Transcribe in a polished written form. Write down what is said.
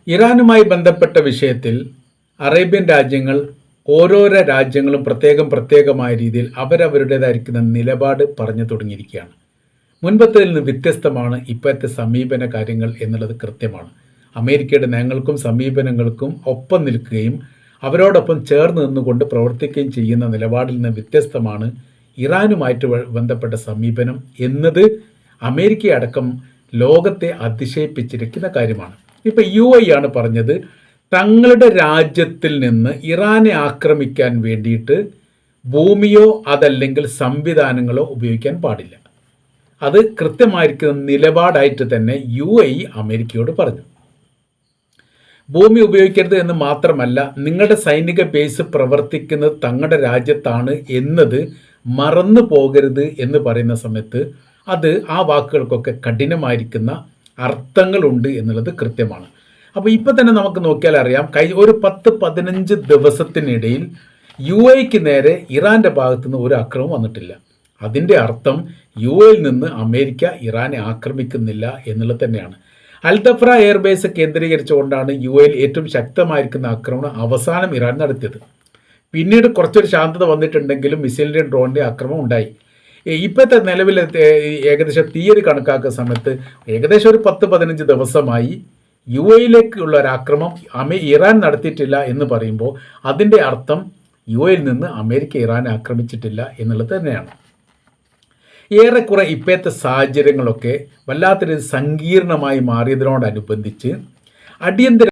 ഇറാനുമായി ബന്ധപ്പെട്ട വിഷയത്തിൽ അറേബ്യൻ രാജ്യങ്ങൾ ഓരോരോ രാജ്യങ്ങളും പ്രത്യേകമായ രീതിയിൽ അവരവരുടേതായിരിക്കുന്ന നിലപാട് പറഞ്ഞു തുടങ്ങിയിരിക്കുകയാണ്. മുൻപത്തേതിൽ നിന്ന് വ്യത്യസ്തമാണ് ഇപ്പോഴത്തെ സമീപന കാര്യങ്ങൾ എന്നുള്ളത് കൃത്യമാണ്. അമേരിക്കയുടെ നയങ്ങൾക്കും സമീപനങ്ങൾക്കും ഒപ്പം നിൽക്കുകയും അവരോടൊപ്പം ചേർന്ന് നിന്നുകൊണ്ട് പ്രവർത്തിക്കുകയും ചെയ്യുന്ന നിലപാടിൽ നിന്ന് വ്യത്യസ്തമാണ് ഇറാനുമായിട്ട് ബന്ധപ്പെട്ട സമീപനം എന്നത് അമേരിക്കയടക്കം ലോകത്തെ അതിശയിപ്പിച്ചിരിക്കുന്ന കാര്യമാണ്. ഇപ്പം UAE ആണ് പറഞ്ഞത്, തങ്ങളുടെ രാജ്യത്തിൽ നിന്ന് ഇറാനെ ആക്രമിക്കാൻ വേണ്ടിയിട്ട് ഭൂമിയോ അതല്ലെങ്കിൽ സംവിധാനങ്ങളോ ഉപയോഗിക്കാൻ പാടില്ല. അത് കൃത്യമായിരിക്കുന്ന നിലപാടായിട്ട് തന്നെ UAE അമേരിക്കയോട് പറഞ്ഞു. ഭൂമി ഉപയോഗിക്കരുത് എന്ന് മാത്രമല്ല, നിങ്ങളുടെ സൈനിക ബേസ് പ്രവർത്തിക്കുന്നത് തങ്ങളുടെ രാജ്യത്താണ് എന്നത് മറന്നു പോകരുത് എന്ന് പറയുന്ന സമയത്ത് അത് ആ വാക്കുകൾക്കൊക്കെ കഠിനമായിരിക്കുന്ന അർത്ഥങ്ങളുണ്ട് എന്നുള്ളത് കൃത്യമാണ്. അപ്പോൾ ഇപ്പോൾ തന്നെ നമുക്ക് നോക്കിയാൽ അറിയാം, ഒരു 10-15 ദിവസത്തിനിടയിൽ UAEക്ക് നേരെ ഇറാൻ്റെ ഭാഗത്തുനിന്ന് ഒരു ആക്രമണം വന്നിട്ടില്ല. അതിൻ്റെ അർത്ഥം UAEയിൽ നിന്ന് അമേരിക്ക ഇറാനെ ആക്രമിക്കുന്നില്ല എന്നുള്ളത് തന്നെയാണ്. അൽദഫ്ര എയർബേസ് കേന്ദ്രീകരിച്ചുകൊണ്ടാണ് UAEയിൽ ഏറ്റവും ശക്തമായിരിക്കുന്ന ആക്രമണം അവസാനം ഇറാൻ നടത്തിയത്. പിന്നീട് കുറച്ചൊരു ശാന്തത വന്നിട്ടുണ്ടെങ്കിലും മിസൈലിൻ്റെയും ഡ്രോണിൻ്റെയും ആക്രമണം ഉണ്ടായി. ഇപ്പോഴത്തെ നിലവിൽ ഏകദേശം തീയതി കണക്കാക്കുന്ന സമയത്ത് ഏകദേശം ഒരു 10-15 ദിവസമായി UAEയിലേക്കുള്ള ഒരു ആക്രമണം ഇറാൻ നടത്തിയിട്ടില്ല എന്ന് പറയുമ്പോൾ അതിൻ്റെ അർത്ഥം UAEയിൽ നിന്ന് അമേരിക്ക ഇറാനെ ആക്രമിച്ചിട്ടില്ല എന്നുള്ളത് തന്നെയാണ്. ഏറെക്കുറെ ഇപ്പോഴത്തെ സാഹചര്യങ്ങളൊക്കെ വല്ലാത്തൊരു സങ്കീർണമായി മാറിയതിനോടനുബന്ധിച്ച് അടിയന്തര